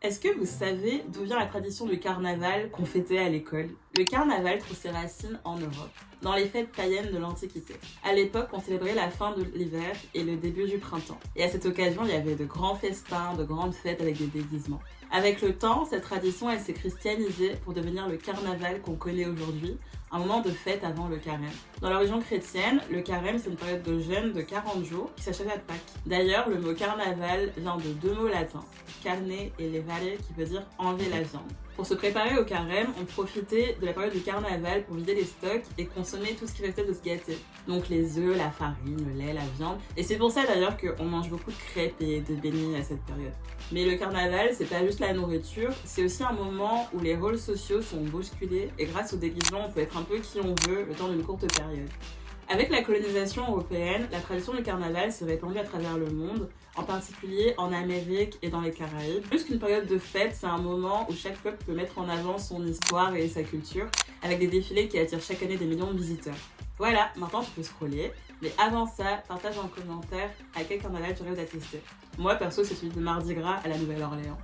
Est-ce que vous savez d'où vient la tradition du carnaval qu'on fêtait à l'école? Le carnaval trouve ses racines en Europe, dans les fêtes païennes de l'Antiquité. À l'époque, on célébrait la fin de l'hiver et le début du printemps. Et à cette occasion, il y avait de grands festins, de grandes fêtes avec des déguisements. Avec le temps, cette tradition, elle s'est christianisée pour devenir le carnaval qu'on connaît aujourd'hui, un moment de fête avant le carême. Dans la religion chrétienne, le carême, c'est une période de jeûne de 40 jours qui s'achève à Pâques. D'ailleurs, le mot carnaval vient de deux mots latins, carne et levare, qui veut dire enlever la viande. Pour se préparer au carême, on profitait de la période du carnaval pour vider les stocks et consommer tout ce qui restait de ce gâté. Donc les œufs, la farine, le lait, la viande. Et c'est pour ça d'ailleurs qu'on mange beaucoup de crêpes et de beignets à cette période. Mais le carnaval, c'est pas juste la nourriture, c'est aussi un moment où les rôles sociaux sont bousculés et grâce au déguisement, on peut être un peu qui on veut le temps d'une courte période. Avec la colonisation européenne, la tradition du carnaval s'est répandue à travers le monde, en particulier en Amérique et dans les Caraïbes. Plus qu'une période de fête, c'est un moment où chaque peuple peut mettre en avant son histoire et sa culture, avec des défilés qui attirent chaque année des millions de visiteurs. Voilà, maintenant tu peux scroller, mais avant ça, partage en commentaire à quel carnaval tu rêves d'assister. Moi perso, c'est celui de Mardi Gras à la Nouvelle-Orléans.